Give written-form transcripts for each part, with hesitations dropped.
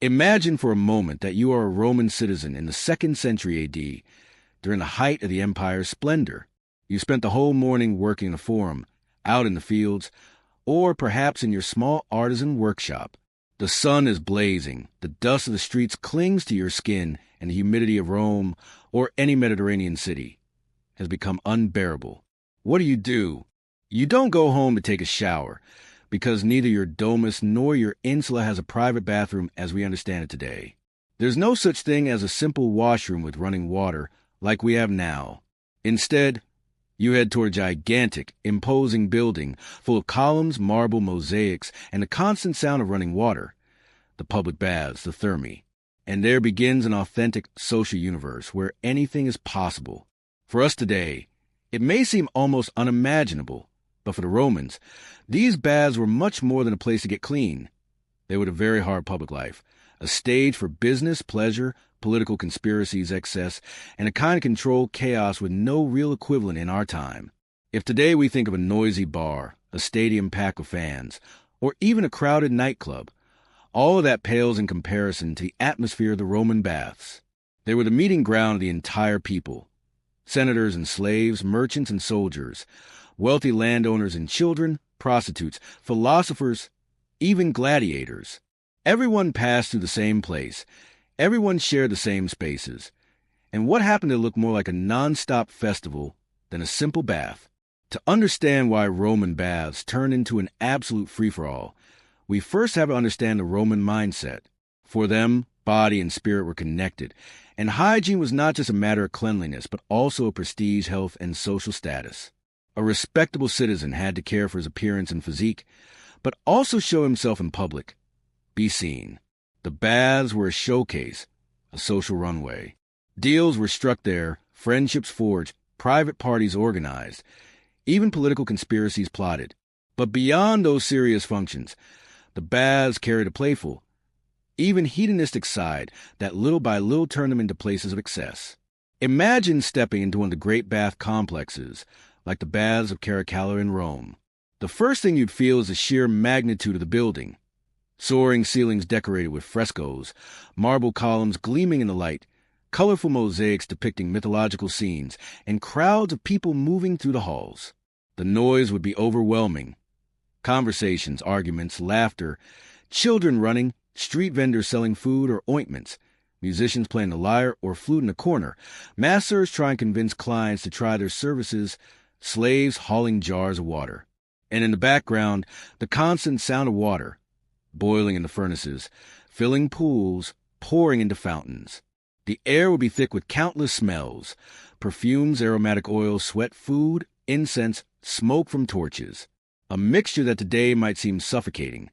Imagine for a moment that you are a Roman citizen in the 2nd century AD, during the height of the empire's splendor. You spent the whole morning working in the forum, out in the fields, or perhaps in your small artisan workshop. The sun is blazing, the dust of the streets clings to your skin, and the humidity of Rome, or any Mediterranean city, has become unbearable. What do? You don't go home to take a shower, because neither your domus nor your insula has a private bathroom as we understand it today. There's no such thing as a simple washroom with running water like we have now. Instead, you head toward a gigantic, imposing building full of columns, marble, mosaics, and the constant sound of running water, the public baths, the thermae. And there begins an authentic social universe where anything is possible. For us today, it may seem almost unimaginable, but for the Romans, these baths were much more than a place to get clean. They were a very hard public life, a stage for business, pleasure, political conspiracies, excess, and a kind of controlled chaos with no real equivalent in our time. If today we think of a noisy bar, a stadium packed with fans, or even a crowded nightclub, all of that pales in comparison to the atmosphere of the Roman baths. They were the meeting ground of the entire people. Senators and slaves, merchants and soldiers, wealthy landowners and children, prostitutes, philosophers, even gladiators. Everyone passed through the same place. Everyone shared the same spaces. And what happened to look more like a non-stop festival than a simple bath? To understand why Roman baths turned into an absolute free-for-all, we first have to understand the Roman mindset. For them, body and spirit were connected, and hygiene was not just a matter of cleanliness, but also of prestige, health, and social status. A respectable citizen had to care for his appearance and physique, but also show himself in public, be seen. The baths were a showcase, a social runway. Deals were struck there, friendships forged, private parties organized, even political conspiracies plotted. But beyond those serious functions, the baths carried a playful, even hedonistic side that little by little turned them into places of excess. Imagine stepping into one of the great bath complexes, like the baths of Caracalla in Rome. The first thing you'd feel is the sheer magnitude of the building. Soaring ceilings decorated with frescoes, marble columns gleaming in the light, colorful mosaics depicting mythological scenes, and crowds of people moving through the halls. The noise would be overwhelming. Conversations, arguments, laughter, children running, street vendors selling food or ointments, musicians playing the lyre or flute in a corner, masseurs trying to convince clients to try their services, slaves hauling jars of water. And in the background, the constant sound of water, boiling in the furnaces, filling pools, pouring into fountains. The air would be thick with countless smells, perfumes, aromatic oils, sweat, food, incense, smoke from torches. A mixture that today might seem suffocating,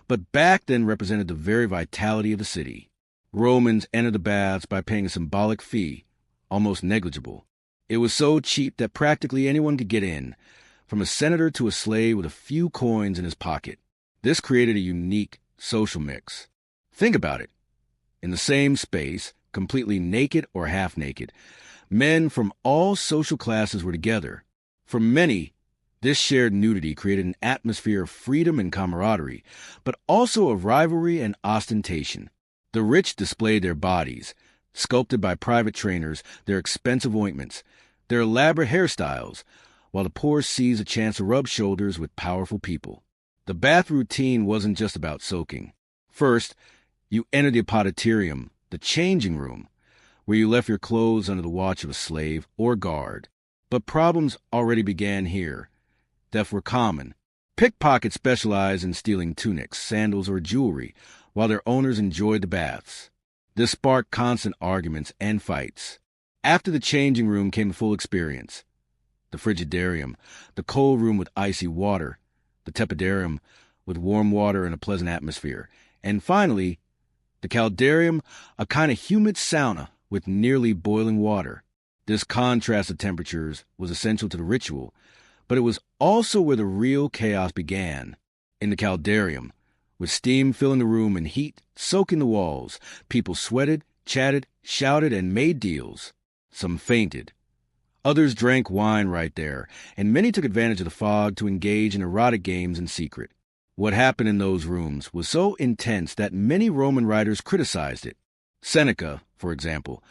but back then represented the very vitality of the city. Romans entered the baths by paying a symbolic fee, almost negligible. It was so cheap that practically anyone could get in, from a senator to a slave with a few coins in his pocket. This created a unique social mix. Think about it. In the same space, completely naked or half-naked, men from all social classes were together. For many, this shared nudity created an atmosphere of freedom and camaraderie, but also of rivalry and ostentation. The rich displayed their bodies, sculpted by private trainers, their expensive ointments, their elaborate hairstyles, while the poor seized a chance to rub shoulders with powerful people. The bath routine wasn't just about soaking. First, you entered the apoditerium, the changing room, where you left your clothes under the watch of a slave or guard. But problems already began here. Theft were common. Pickpockets specialized in stealing tunics, sandals, or jewelry, while their owners enjoyed the baths. This sparked constant arguments and fights. After the changing room came the full experience. The frigidarium, the cold room with icy water, the tepidarium with warm water and a pleasant atmosphere, and finally, the caldarium, a kind of humid sauna with nearly boiling water. This contrast of temperatures was essential to the ritual, but it was also where the real chaos began. In the caldarium, with steam filling the room and heat soaking the walls, people sweated, chatted, shouted, and made deals. Some fainted. Others drank wine right there, and many took advantage of the fog to engage in erotic games in secret. What happened in those rooms was so intense that many Roman writers criticized it. Seneca, for example,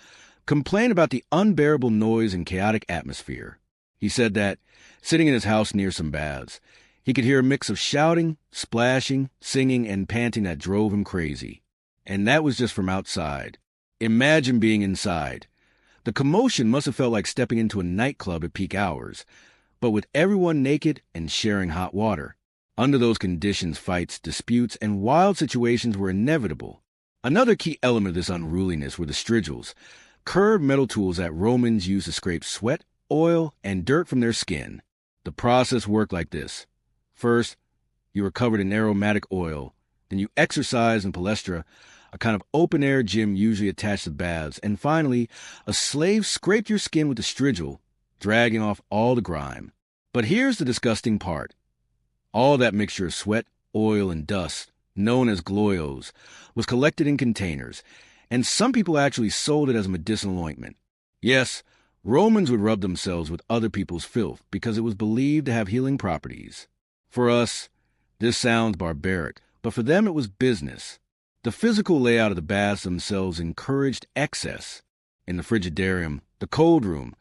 complained about the unbearable noise and chaotic atmosphere. He said that, sitting in his house near some baths, he could hear a mix of shouting, splashing, singing, and panting that drove him crazy. And that was just from outside. Imagine being inside. The commotion must have felt like stepping into a nightclub at peak hours, but with everyone naked and sharing hot water. Under those conditions, fights, disputes, and wild situations were inevitable. Another key element of this unruliness were the strigils, curved metal tools that Romans used to scrape sweat, oil, and dirt from their skin. The process worked like this. First, you were covered in aromatic oil. Then you exercised in palestra, a kind of open-air gym usually attached to baths. And finally, a slave scraped your skin with the strigil, dragging off all the grime. But here's the disgusting part. All that mixture of sweat, oil, and dust, known as gloios, was collected in containers, and some people actually sold it as a medicinal ointment. Yes, Romans would rub themselves with other people's filth because it was believed to have healing properties. For us, this sounds barbaric, but for them it was business. The physical layout of the baths themselves encouraged excess. In the frigidarium, the cold room,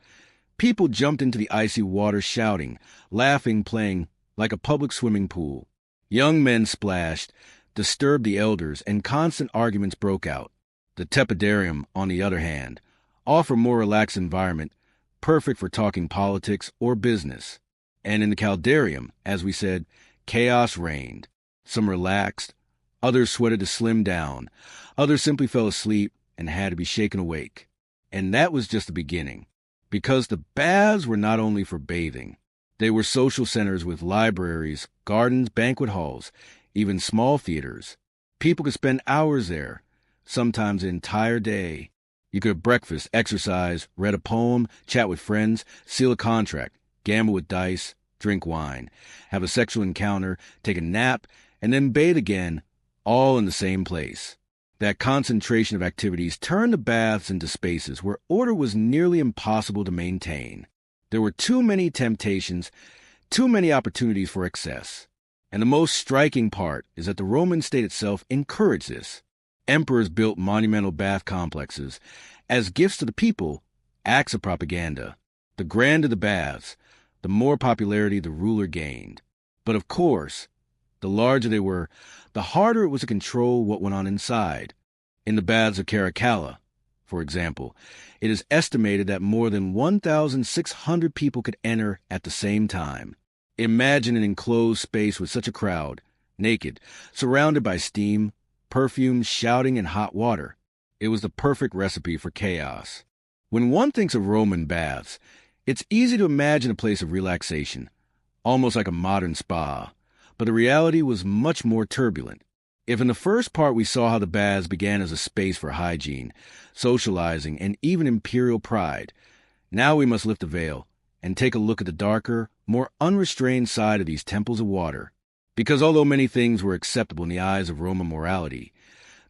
people jumped into the icy water shouting, laughing, playing, like a public swimming pool. Young men splashed, disturbed the elders, and constant arguments broke out. The tepidarium, on the other hand, offered a more relaxed environment, perfect for talking politics or business. And in the caldarium, as we said, chaos reigned. Some relaxed, others sweated to slim down, others simply fell asleep and had to be shaken awake. And that was just the beginning, because the baths were not only for bathing. They were social centers with libraries, gardens, banquet halls, even small theaters. People could spend hours there, sometimes an entire day. You could have breakfast, exercise, read a poem, chat with friends, seal a contract, gamble with dice, drink wine, have a sexual encounter, take a nap, and then bathe again, all in the same place. That concentration of activities turned the baths into spaces where order was nearly impossible to maintain. There were too many temptations, too many opportunities for excess. And the most striking part is that the Roman state itself encouraged this. Emperors built monumental bath complexes as gifts to the people, acts of propaganda. The grander the baths, the more popularity the ruler gained. But of course, the larger they were, the harder it was to control what went on inside. In the baths of Caracalla, for example, it is estimated that more than 1,600 people could enter at the same time. Imagine an enclosed space with such a crowd, naked, surrounded by steam, perfume, shouting, and hot water. It was the perfect recipe for chaos. When one thinks of Roman baths, it's easy to imagine a place of relaxation, almost like a modern spa, but the reality was much more turbulent. If in the first part we saw how the baths began as a space for hygiene, socializing, and even imperial pride, now we must lift the veil and take a look at the darker, more unrestrained side of these temples of water. Because although many things were acceptable in the eyes of Roman morality,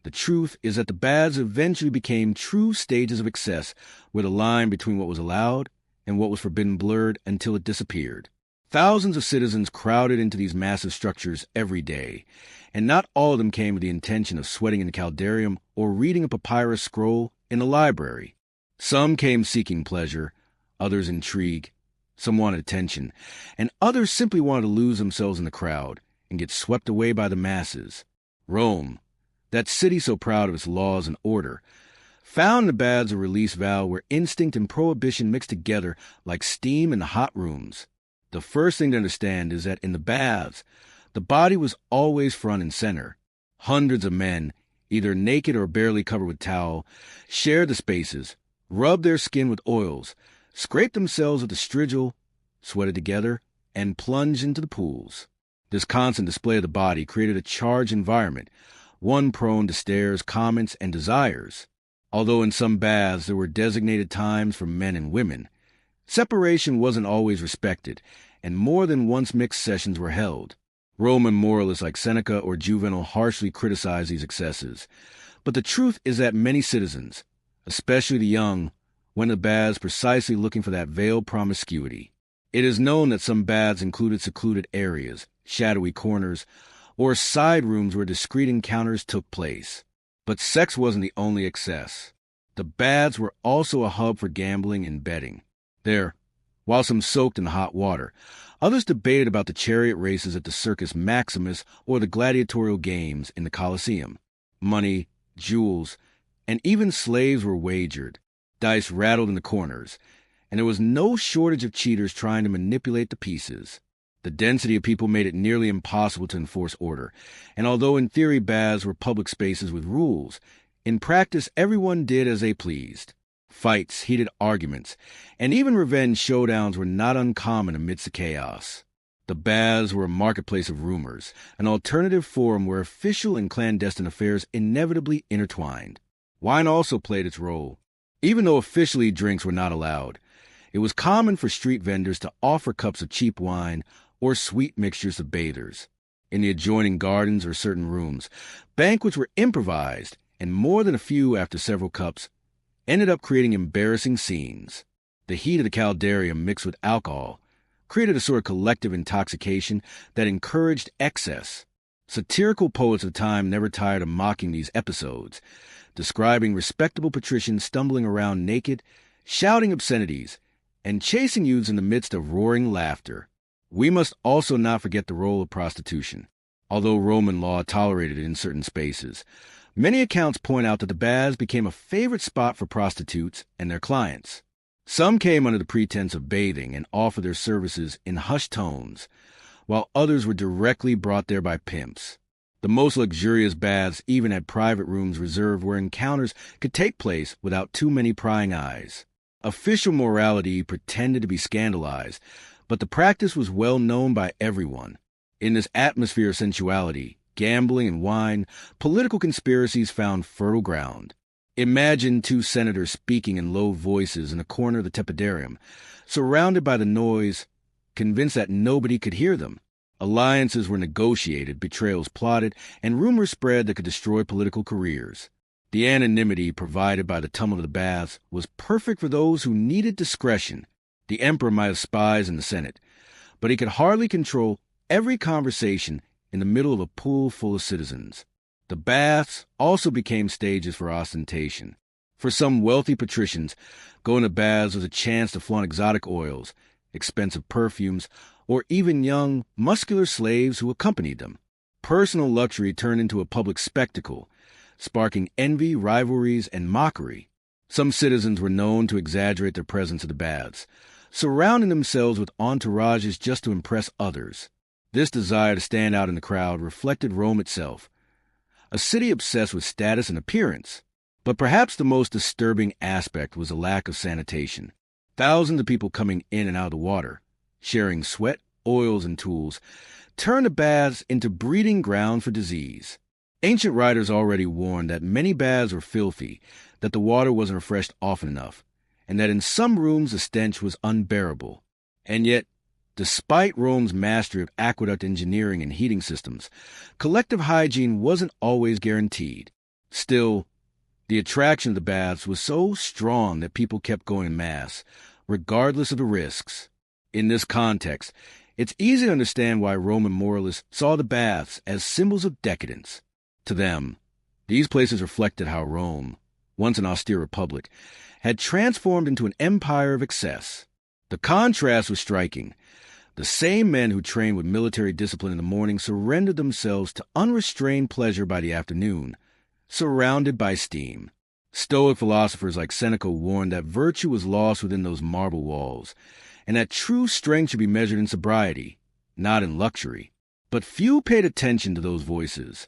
the truth is that the baths eventually became true stages of excess where the line between what was allowed and what was forbidden blurred until it disappeared. Thousands of citizens crowded into these massive structures every day, and not all of them came with the intention of sweating in the caldarium or reading a papyrus scroll in the library. Some came seeking pleasure, others intrigue, some wanted attention, and others simply wanted to lose themselves in the crowd and get swept away by the masses. Rome, that city so proud of its laws and order, found the baths a release valve where instinct and prohibition mixed together like steam in the hot rooms. The first thing to understand is that in the baths, the body was always front and center. Hundreds of men, either naked or barely covered with towel, shared the spaces, rubbed their skin with oils, scraped themselves with the strigil, sweated together, and plunged into the pools. This constant display of the body created a charged environment, one prone to stares, comments, and desires. Although in some baths there were designated times for men and women, separation wasn't always respected, and more than once mixed sessions were held. Roman moralists like Seneca or Juvenal harshly criticized these excesses, but the truth is that many citizens, especially the young, went to baths precisely looking for that veiled promiscuity. It is known that some baths included secluded areas, shadowy corners, or side rooms where discreet encounters took place. But sex wasn't the only excess. The baths were also a hub for gambling and betting. There, while some soaked in the hot water, others debated about the chariot races at the Circus Maximus or the gladiatorial games in the Colosseum. Money, jewels, and even slaves were wagered. Dice rattled in the corners, and there was no shortage of cheaters trying to manipulate the pieces. The density of people made it nearly impossible to enforce order, and although in theory baths were public spaces with rules, in practice everyone did as they pleased. Fights, heated arguments, and even revenge showdowns were not uncommon amidst the chaos. The baths were a marketplace of rumors, an alternative forum where official and clandestine affairs inevitably intertwined. Wine also played its role. Even though officially drinks were not allowed, it was common for street vendors to offer cups of cheap wine or sweet mixtures of bathers. In the adjoining gardens or certain rooms, banquets were improvised, and more than a few after several cups ended up creating embarrassing scenes. The heat of the caldarium mixed with alcohol created a sort of collective intoxication that encouraged excess. Satirical poets of the time never tired of mocking these episodes, describing respectable patricians stumbling around naked, shouting obscenities, and chasing youths in the midst of roaring laughter. We must also not forget the role of prostitution. Although Roman law tolerated it in certain spaces, many accounts point out that the baths became a favorite spot for prostitutes and their clients. Some came under the pretense of bathing and offered their services in hushed tones, while others were directly brought there by pimps. The most luxurious baths even had private rooms reserved where encounters could take place without too many prying eyes. Official morality pretended to be scandalized, but the practice was well known by everyone. In this atmosphere of sensuality, gambling, and wine, political conspiracies found fertile ground. Imagine two senators speaking in low voices in a corner of the tepidarium, surrounded by the noise, convinced that nobody could hear them. Alliances were negotiated, betrayals plotted, and rumors spread that could destroy political careers. The anonymity provided by the tumult of the baths was perfect for those who needed discretion. The emperor might have spies in the Senate, but he could hardly control every conversation in the middle of a pool full of citizens. The baths also became stages for ostentation. For some wealthy patricians, going to baths was a chance to flaunt exotic oils, expensive perfumes, or even young, muscular slaves who accompanied them. Personal luxury turned into a public spectacle, sparking envy, rivalries, and mockery. Some citizens were known to exaggerate their presence at the baths, surrounding themselves with entourages just to impress others. This desire to stand out in the crowd reflected Rome itself, a city obsessed with status and appearance. But perhaps the most disturbing aspect was the lack of sanitation. Thousands of people coming in and out of the water, sharing sweat, oils, and tools, turned the baths into breeding ground for disease. Ancient writers already warned that many baths were filthy, that the water wasn't refreshed often enough, and that in some rooms the stench was unbearable. And yet, despite Rome's mastery of aqueduct engineering and heating systems, collective hygiene wasn't always guaranteed. Still, the attraction of the baths was so strong that people kept going en masse, regardless of the risks. In this context, it's easy to understand why Roman moralists saw the baths as symbols of decadence. To them, these places reflected how Rome, once an austere republic, had transformed into an empire of excess. The contrast was striking. The same men who trained with military discipline in the morning surrendered themselves to unrestrained pleasure by the afternoon, surrounded by steam. Stoic philosophers like Seneca warned that virtue was lost within those marble walls, and that true strength should be measured in sobriety, not in luxury. But few paid attention to those voices.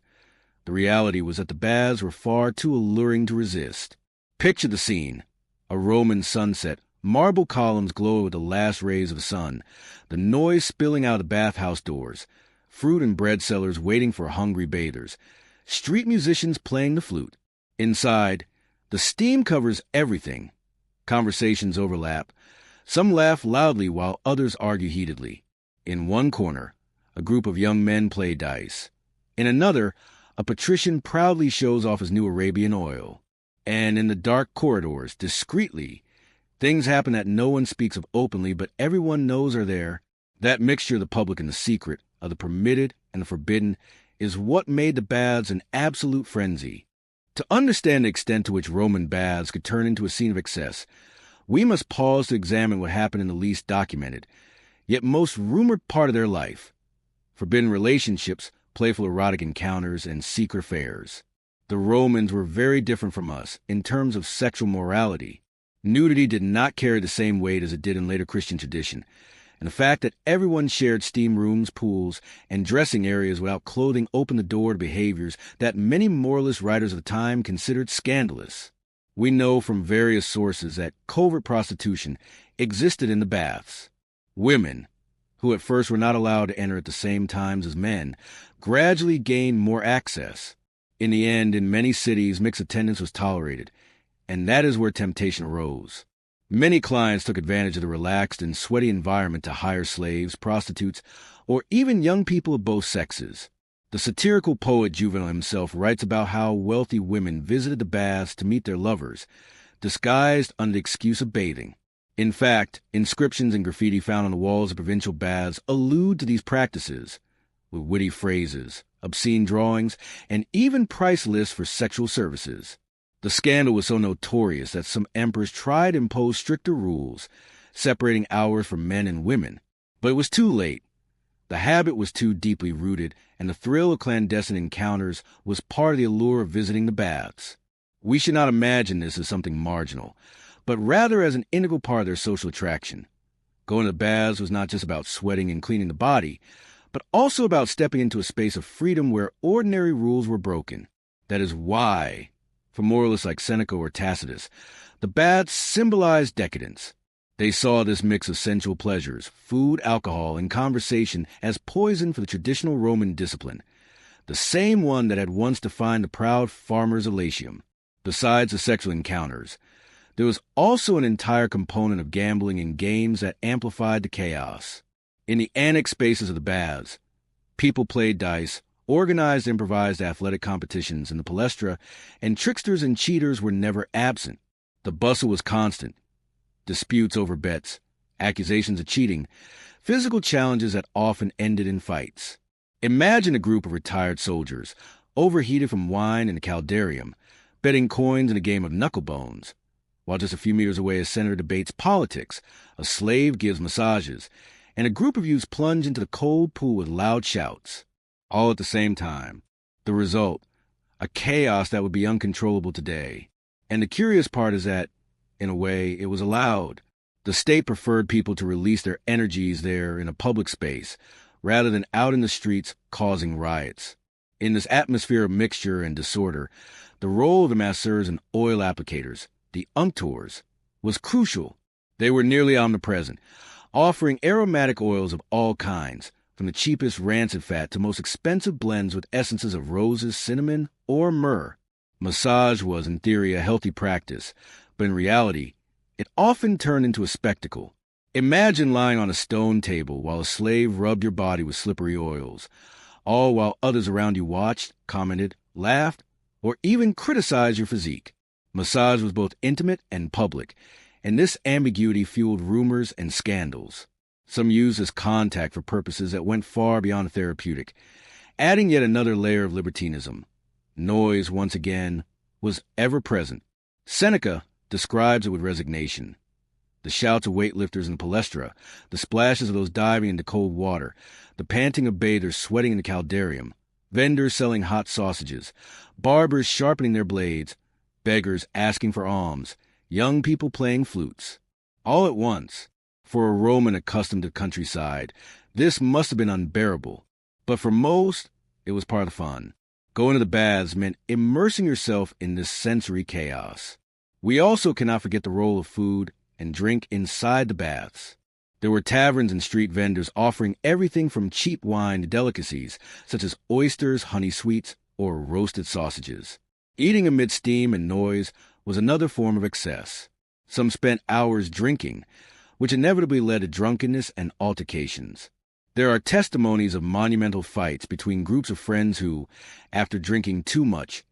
The reality was that the baths were far too alluring to resist. Picture the scene. A Roman sunset, marble columns glow with the last rays of the sun, the noise spilling out of the bathhouse doors, fruit and bread sellers waiting for hungry bathers, street musicians playing the flute. Inside, the steam covers everything. Conversations overlap. Some laugh loudly while others argue heatedly. In one corner, a group of young men play dice. In another, a patrician proudly shows off his new Arabian oil. And in the dark corridors, discreetly, things happen that no one speaks of openly, but everyone knows are there. That mixture of the public and the secret, of the permitted and the forbidden, is what made the baths an absolute frenzy. To understand the extent to which Roman baths could turn into a scene of excess, we must pause to examine what happened in the least documented, yet most rumored part of their life: forbidden relationships, playful erotic encounters, and secret affairs. The Romans were very different from us in terms of sexual morality. Nudity did not carry the same weight as it did in later Christian tradition, and the fact that everyone shared steam rooms, pools, and dressing areas without clothing opened the door to behaviors that many moralist writers of the time considered scandalous. We know from various sources that covert prostitution existed in the baths. Women, who at first were not allowed to enter at the same times as men, gradually gained more access. In the end, in many cities, mixed attendance was tolerated, and that is where temptation arose. Many clients took advantage of the relaxed and sweaty environment to hire slaves, prostitutes, or even young people of both sexes. The satirical poet Juvenal himself writes about how wealthy women visited the baths to meet their lovers, disguised under the excuse of bathing. In fact, inscriptions and graffiti found on the walls of provincial baths allude to these practices, with witty phrases, obscene drawings, and even price lists for sexual services. The scandal was so notorious that some emperors tried to impose stricter rules, separating hours for men and women. But it was too late. The habit was too deeply rooted, and the thrill of clandestine encounters was part of the allure of visiting the baths. We should not imagine this as something marginal, but rather as an integral part of their social attraction. Going to the baths was not just about sweating and cleaning the body, but also about stepping into a space of freedom where ordinary rules were broken. That is why, for moralists like Seneca or Tacitus, the baths symbolized decadence. They saw this mix of sensual pleasures, food, alcohol, and conversation as poison for the traditional Roman discipline, the same one that had once defined the proud farmers of Latium. Besides the sexual encounters, there was also an entire component of gambling and games that amplified the chaos. In the annex spaces of the baths, people played dice, organized improvised athletic competitions in the palestra, and tricksters and cheaters were never absent. The bustle was constant. Disputes over bets, accusations of cheating, physical challenges that often ended in fights. Imagine a group of retired soldiers, overheated from wine in the caldarium, betting coins in a game of knucklebones. While just a few meters away, a senator debates politics, a slave gives massages, and a group of youths plunge into the cold pool with loud shouts, all at the same time. The result, a chaos that would be uncontrollable today. And the curious part is that, in a way, it was allowed. The state preferred people to release their energies there in a public space, rather than out in the streets causing riots. In this atmosphere of mixture and disorder, the role of the masseurs and oil applicators, the unctors, was crucial. They were nearly omnipresent, offering aromatic oils of all kinds, from the cheapest rancid fat to most expensive blends with essences of roses, cinnamon, or myrrh. Massage was, in theory, a healthy practice, but in reality, it often turned into a spectacle. Imagine lying on a stone table while a slave rubbed your body with slippery oils, all while others around you watched, commented, laughed, or even criticized your physique. Massage was both intimate and public, and this ambiguity fueled rumors and scandals. Some used as contact for purposes that went far beyond therapeutic, adding yet another layer of libertinism. Noise, once again, was ever present. Seneca describes it with resignation. The shouts of weightlifters in the palestra, the splashes of those diving into cold water, the panting of bathers sweating in the caldarium, vendors selling hot sausages, barbers sharpening their blades, beggars asking for alms, young people playing flutes. All at once. For a Roman accustomed to the countryside, this must have been unbearable. But for most, it was part of the fun. Going to the baths meant immersing yourself in this sensory chaos. We also cannot forget the role of food and drink inside the baths. There were taverns and street vendors offering everything from cheap wine to delicacies, such as oysters, honey sweets, or roasted sausages. Eating amid steam and noise was another form of excess. Some spent hours drinking, which inevitably led to drunkenness and altercations. There are testimonies of monumental fights between groups of friends who, after drinking too much,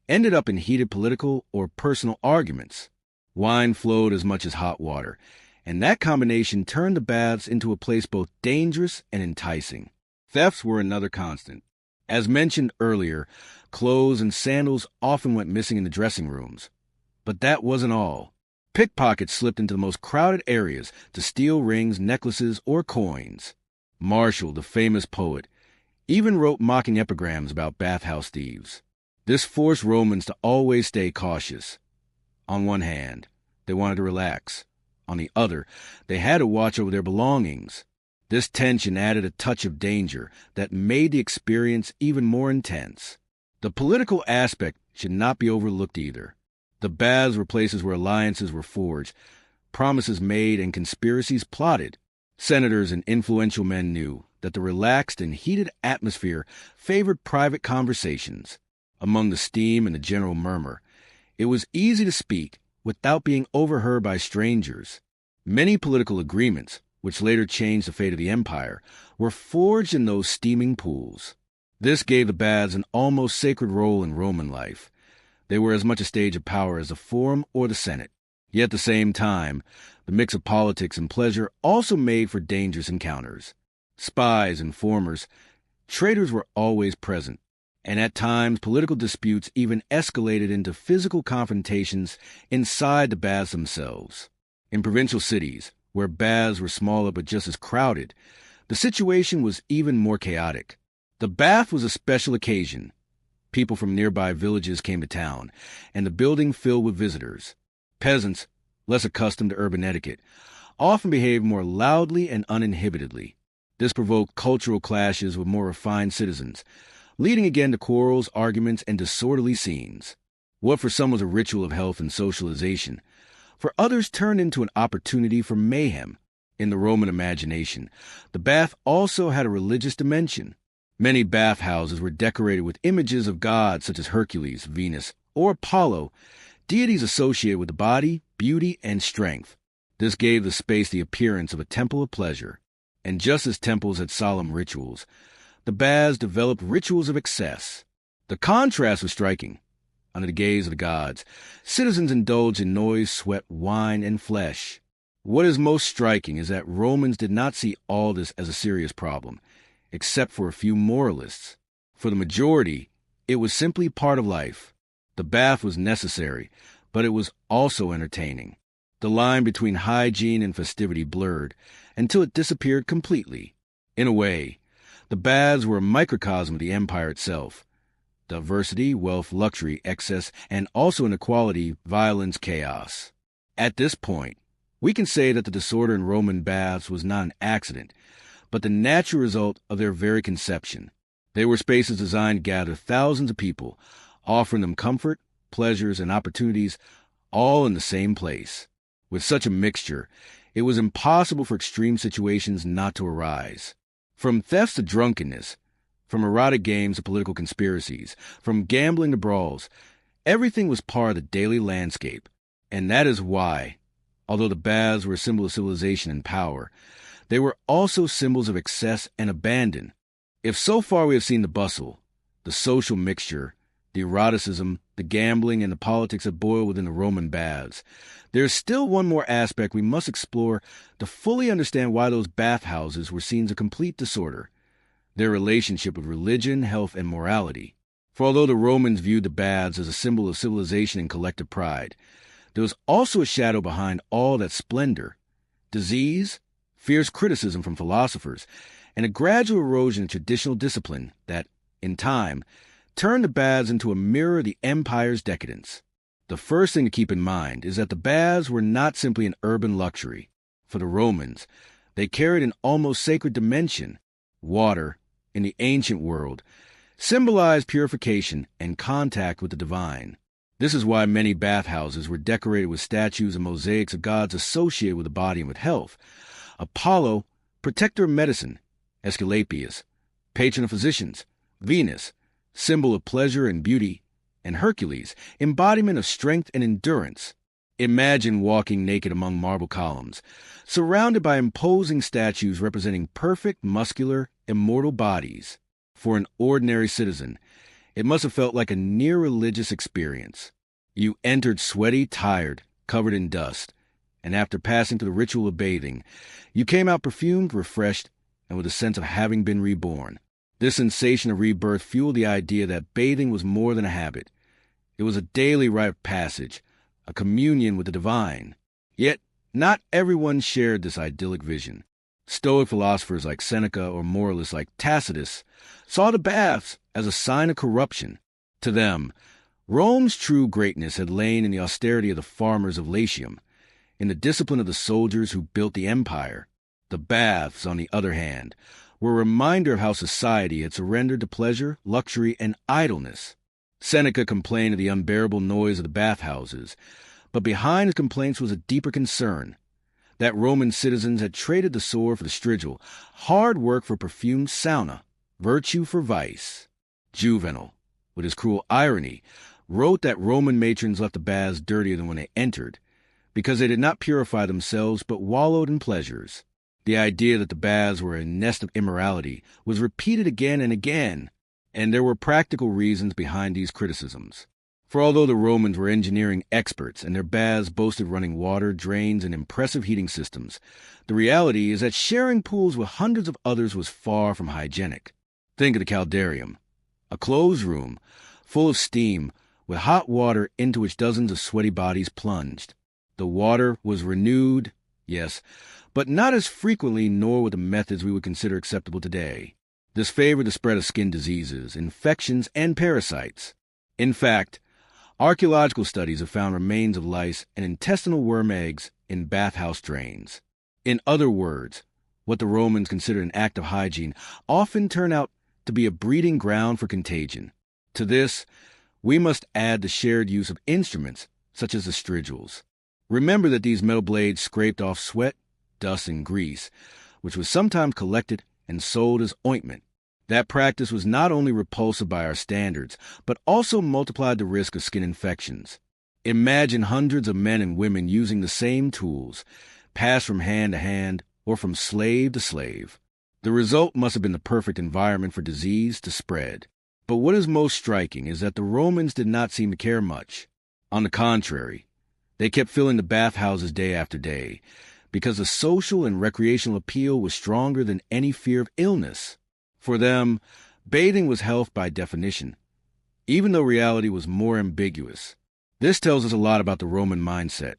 ended up in heated political or personal arguments. Wine flowed as much as hot water, and that combination turned the baths into a place both dangerous and enticing. Thefts were another constant. As mentioned earlier, clothes and sandals often went missing in the dressing rooms. But that wasn't all. Pickpockets slipped into the most crowded areas to steal rings, necklaces, or coins. Martial, the famous poet, even wrote mocking epigrams about bathhouse thieves. This forced Romans to always stay cautious. On one hand, they wanted to relax. On the other, they had to watch over their belongings. This tension added a touch of danger that made the experience even more intense. The political aspect should not be overlooked either. The baths were places where alliances were forged, promises made, and conspiracies plotted. Senators and influential men knew that the relaxed and heated atmosphere favored private conversations. Among the steam and the general murmur, it was easy to speak without being overheard by strangers. Many political agreements, which later changed the fate of the empire, were forged in those steaming pools. This gave the baths an almost sacred role in Roman life. They were as much a stage of power as the Forum or the Senate. Yet at the same time, the mix of politics and pleasure also made for dangerous encounters. Spies, informers, traitors were always present, and at times political disputes even escalated into physical confrontations inside the baths themselves. In provincial cities, where baths were smaller but just as crowded, the situation was even more chaotic. The bath was a special occasion. People from nearby villages came to town, and the building filled with visitors. Peasants, less accustomed to urban etiquette, often behaved more loudly and uninhibitedly. This provoked cultural clashes with more refined citizens, leading again to quarrels, arguments, and disorderly scenes. What for some was a ritual of health and socialization, for others turned into an opportunity for mayhem. In the Roman imagination, the bath also had a religious dimension. Many bathhouses were decorated with images of gods such as Hercules, Venus, or Apollo, deities associated with the body, beauty, and strength. This gave the space the appearance of a temple of pleasure. And just as temples had solemn rituals, the baths developed rituals of excess. The contrast was striking. Under the gaze of the gods, citizens indulged in noise, sweat, wine, and flesh. What is most striking is that Romans did not see all this as a serious problem, except for a few moralists. For the majority, it was simply part of life. The bath was necessary, but it was also entertaining. The line between hygiene and festivity blurred until it disappeared completely. In a way, the baths were a microcosm of the empire itself. Diversity, wealth, luxury, excess, and also inequality, violence, chaos. At this point, we can say that the disorder in Roman baths was not an accident, but the natural result of their very conception. They were spaces designed to gather thousands of people, offering them comfort, pleasures, and opportunities, all in the same place. With such a mixture, it was impossible for extreme situations not to arise. From thefts to drunkenness, from erotic games to political conspiracies, from gambling to brawls, everything was part of the daily landscape. And that is why, although the baths were a symbol of civilization and power, they were also symbols of excess and abandon. If so far we have seen the bustle, the social mixture, the eroticism, the gambling, and the politics that boil within the Roman baths, there is still one more aspect we must explore to fully understand why those bathhouses were scenes of complete disorder: their relationship with religion, health, and morality. For although the Romans viewed the baths as a symbol of civilization and collective pride, there was also a shadow behind all that splendor: disease, fierce criticism from philosophers, and a gradual erosion of traditional discipline that, in time, turned the baths into a mirror of the empire's decadence. The first thing to keep in mind is that the baths were not simply an urban luxury. For the Romans, they carried an almost sacred dimension. Water, in the ancient world, symbolized purification and contact with the divine. This is why many bathhouses were decorated with statues and mosaics of gods associated with the body and with health. Apollo, protector of medicine; Aesculapius, patron of physicians; Venus, symbol of pleasure and beauty; and Hercules, embodiment of strength and endurance. Imagine walking naked among marble columns, surrounded by imposing statues representing perfect, muscular, immortal bodies. For an ordinary citizen, it must have felt like a near-religious experience. You entered sweaty, tired, covered in dust, and after passing through the ritual of bathing, you came out perfumed, refreshed, and with a sense of having been reborn. This sensation of rebirth fueled the idea that bathing was more than a habit. It was a daily rite of passage, a communion with the divine. Yet, not everyone shared this idyllic vision. Stoic philosophers like Seneca or moralists like Tacitus saw the baths as a sign of corruption. To them, Rome's true greatness had lain in the austerity of the farmers of Latium, in the discipline of the soldiers who built the empire. The baths, on the other hand, were a reminder of how society had surrendered to pleasure, luxury, and idleness. Seneca complained of the unbearable noise of the bathhouses, but behind his complaints was a deeper concern, that Roman citizens had traded the sword for the strigil, hard work for perfumed sauna, virtue for vice. Juvenal, with his cruel irony, wrote that Roman matrons left the baths dirtier than when they entered, because they did not purify themselves but wallowed in pleasures. The idea that the baths were a nest of immorality was repeated again and again, and there were practical reasons behind these criticisms. For although the Romans were engineering experts and their baths boasted running water, drains, and impressive heating systems, the reality is that sharing pools with hundreds of others was far from hygienic. Think of the caldarium, a closed room full of steam with hot water into which dozens of sweaty bodies plunged. The water was renewed, yes, but not as frequently nor with the methods we would consider acceptable today. This favored the spread of skin diseases, infections, and parasites. In fact, archaeological studies have found remains of lice and intestinal worm eggs in bathhouse drains. In other words, what the Romans considered an act of hygiene often turned out to be a breeding ground for contagion. To this, we must add the shared use of instruments such as the strigils. Remember that these metal blades scraped off sweat, dust, and grease, which was sometimes collected and sold as ointment. That practice was not only repulsive by our standards, but also multiplied the risk of skin infections. Imagine hundreds of men and women using the same tools, passed from hand to hand or from slave to slave. The result must have been the perfect environment for disease to spread. But what is most striking is that the Romans did not seem to care much. On the contrary, they kept filling the bathhouses day after day, because the social and recreational appeal was stronger than any fear of illness. For them, bathing was health by definition, even though reality was more ambiguous. This tells us a lot about the Roman mindset.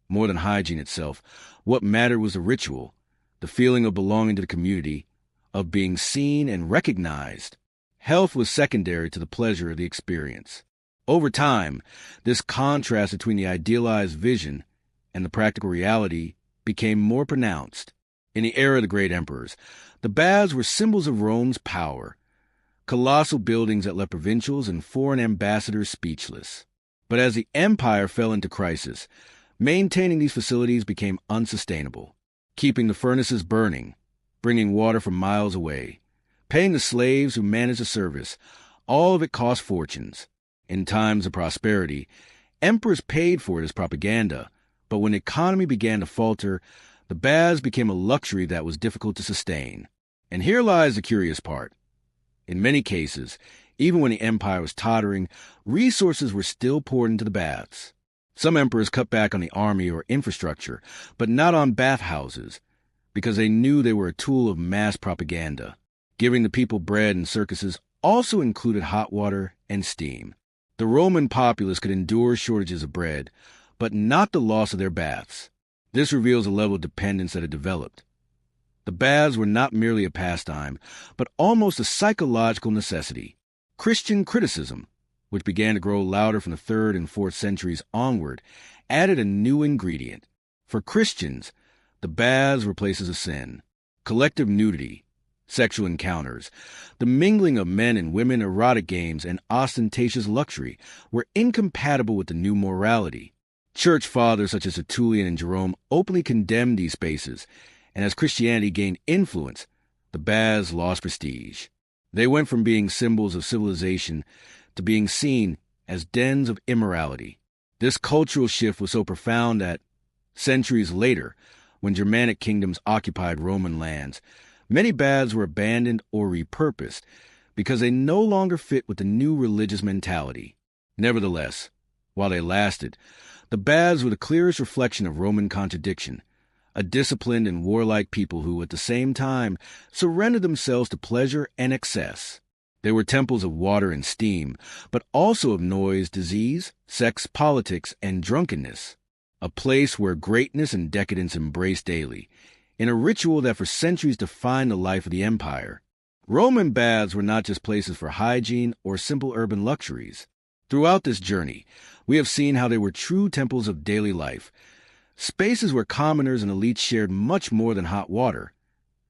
More than hygiene itself, what mattered was the ritual, the feeling of belonging to the community, of being seen and recognized. Health was secondary to the pleasure of the experience. Over time, this contrast between the idealized vision and the practical reality became more pronounced. In the era of the great emperors, the baths were symbols of Rome's power, colossal buildings that left provincials and foreign ambassadors speechless. But as the empire fell into crisis, maintaining these facilities became unsustainable. Keeping the furnaces burning, bringing water from miles away, paying the slaves who managed the service, all of it cost fortunes. In times of prosperity, emperors paid for it as propaganda, but when the economy began to falter, the baths became a luxury that was difficult to sustain. And here lies the curious part. In many cases, even when the empire was tottering, resources were still poured into the baths. Some emperors cut back on the army or infrastructure, but not on bathhouses, because they knew they were a tool of mass propaganda. Giving the people bread in circuses also included hot water and steam. The Roman populace could endure shortages of bread, but not the loss of their baths. This reveals a level of dependence that had developed. The baths were not merely a pastime, but almost a psychological necessity. Christian criticism, which began to grow louder from the 3rd and 4th centuries onward, added a new ingredient. For Christians, the baths were places of sin, collective nudity, sexual encounters, the mingling of men and women, erotic games, and ostentatious luxury were incompatible with the new morality. Church fathers such as Tertullian and Jerome openly condemned these spaces, and as Christianity gained influence, the baths lost prestige. They went from being symbols of civilization to being seen as dens of immorality. This cultural shift was so profound that, centuries later, when Germanic kingdoms occupied Roman lands, many baths were abandoned or repurposed because they no longer fit with the new religious mentality. Nevertheless, while they lasted, the baths were the clearest reflection of Roman contradiction, a disciplined and warlike people who, at the same time, surrendered themselves to pleasure and excess. They were temples of water and steam, but also of noise, disease, sex, politics, and drunkenness. A place where greatness and decadence embraced daily, in a ritual that for centuries defined the life of the empire. Roman baths were not just places for hygiene or simple urban luxuries. Throughout this journey, we have seen how they were true temples of daily life, spaces where commoners and elites shared much more than hot water.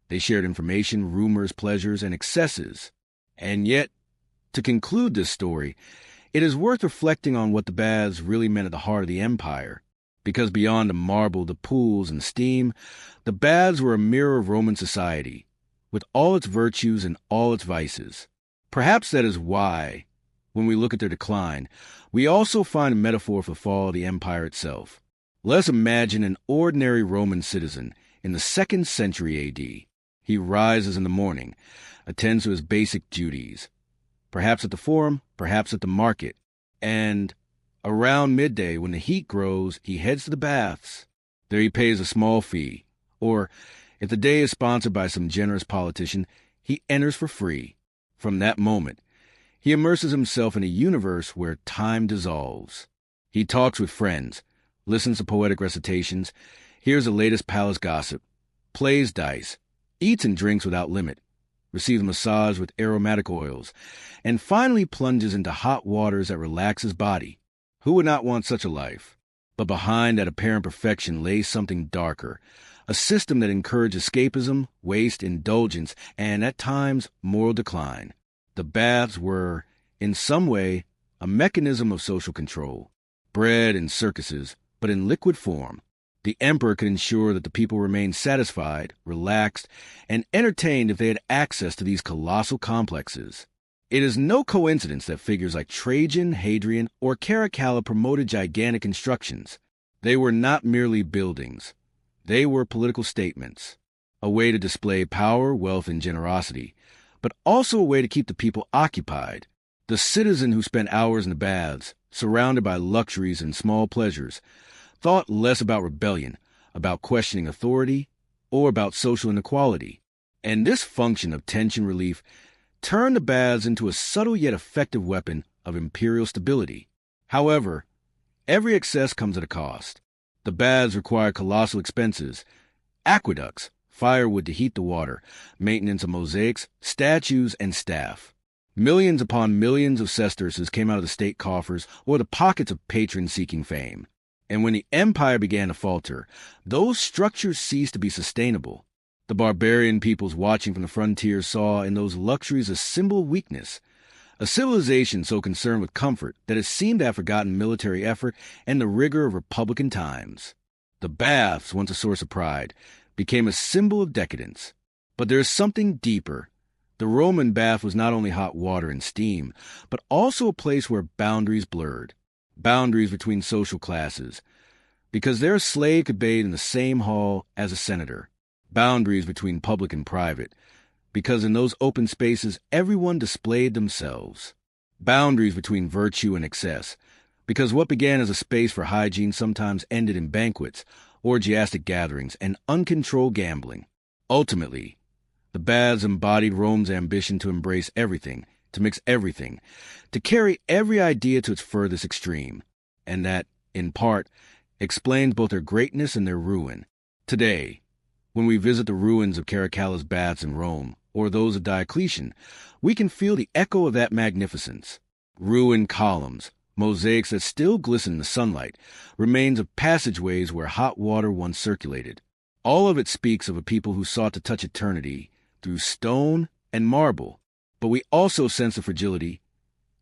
They shared information, rumors, pleasures, and excesses. And yet, to conclude this story, it is worth reflecting on what the baths really meant at the heart of the empire. Because beyond the marble, the pools, and steam, the baths were a mirror of Roman society, with all its virtues and all its vices. Perhaps that is why, when we look at their decline, we also find a metaphor for the fall of the empire itself. Let us imagine an ordinary Roman citizen in the 2nd century A.D. He rises in the morning, attends to his basic duties, perhaps at the forum, perhaps at the market, and around midday, when the heat grows, he heads to the baths. There he pays a small fee, or, if the day is sponsored by some generous politician, he enters for free. From that moment, he immerses himself in a universe where time dissolves. He talks with friends, listens to poetic recitations, hears the latest palace gossip, plays dice, eats and drinks without limit, receives a massage with aromatic oils, and finally plunges into hot waters that relax his body. Who would not want such a life? But behind that apparent perfection lay something darker, a system that encouraged escapism, waste, indulgence, and, at times, moral decline. The baths were, in some way, a mechanism of social control, bred in circuses, but in liquid form. The emperor could ensure that the people remained satisfied, relaxed, and entertained if they had access to these colossal complexes. It is no coincidence that figures like Trajan, Hadrian, or Caracalla promoted gigantic constructions. They were not merely buildings. They were political statements, a way to display power, wealth, and generosity, but also a way to keep the people occupied. The citizen who spent hours in the baths, surrounded by luxuries and small pleasures, thought less about rebellion, about questioning authority, or about social inequality. And this function of tension relief turned the baths into a subtle yet effective weapon of imperial stability. However, every excess comes at a cost. The baths require colossal expenses: aqueducts, firewood to heat the water, maintenance of mosaics, statues, and staff. Millions upon millions of sesterces came out of the state coffers or the pockets of patrons seeking fame. And when the empire began to falter, those structures ceased to be sustainable. The barbarian peoples watching from the frontier saw in those luxuries a symbol of weakness, a civilization so concerned with comfort that it seemed to have forgotten military effort and the rigor of republican times. The baths, once a source of pride, became a symbol of decadence. But there is something deeper. The Roman bath was not only hot water and steam, but also a place where boundaries blurred. Boundaries between social classes, because their slave could bathe in the same hall as a senator. Boundaries between public and private, because in those open spaces everyone displayed themselves. Boundaries between virtue and excess, because what began as a space for hygiene sometimes ended in banquets, orgiastic gatherings, and uncontrolled gambling. Ultimately, the baths embodied Rome's ambition to embrace everything, to mix everything, to carry every idea to its furthest extreme, and that, in part, explains both their greatness and their ruin. Today, when we visit the ruins of Caracalla's baths in Rome, or those of Diocletian, we can feel the echo of that magnificence. Ruined columns, mosaics that still glisten in the sunlight, remains of passageways where hot water once circulated. All of it speaks of a people who sought to touch eternity through stone and marble. But we also sense the fragility.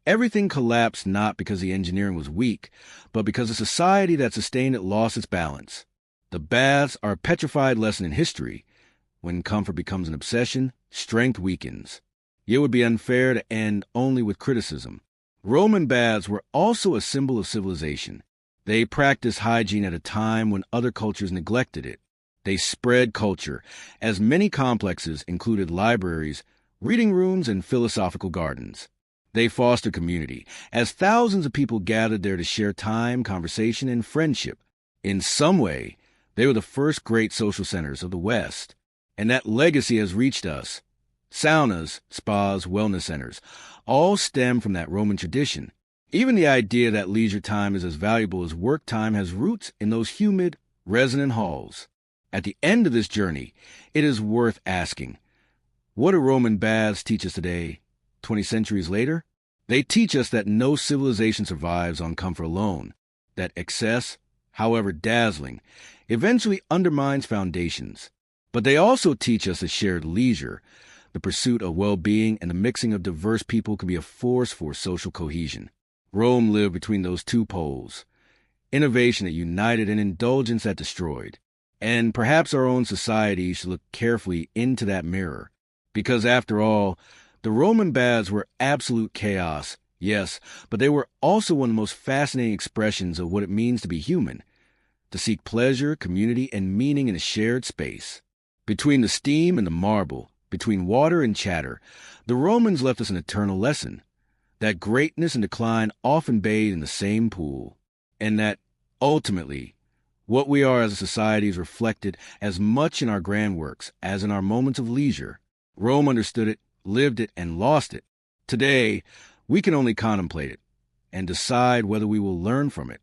Everything collapsed not because the engineering was weak, but because a society that sustained it lost its balance. The baths are a petrified lesson in history. When comfort becomes an obsession, strength weakens. It would be unfair to end only with criticism. Roman baths were also a symbol of civilization. They practiced hygiene at a time when other cultures neglected it. They spread culture, as many complexes included libraries, reading rooms, and philosophical gardens. They fostered community, as thousands of people gathered there to share time, conversation, and friendship. In some way, They were the first great social centers of the West, and that legacy has reached us. Saunas, spas, wellness centers, all stem from that Roman tradition. Even the idea that leisure time is as valuable as work time has roots in those humid, resonant halls. At the end of this journey, it is worth asking, what do Roman baths teach us today, 20 centuries later? They teach us that no civilization survives on comfort alone, that excess, however dazzling, eventually undermines foundations. But they also teach us that shared leisure, the pursuit of well-being, and the mixing of diverse people can be a force for social cohesion. Rome lived between those two poles, innovation that united and indulgence that destroyed. And perhaps our own society should look carefully into that mirror, because after all, the Roman baths were absolute chaos, yes, but they were also one of the most fascinating expressions of what it means to be human, to seek pleasure, community, and meaning in a shared space. Between the steam and the marble, between water and chatter, the Romans left us an eternal lesson, that greatness and decline often bathe in the same pool, and that, ultimately, what we are as a society is reflected as much in our grand works as in our moments of leisure. Rome understood it, lived it, and lost it. Today, we can only contemplate it and decide whether we will learn from it.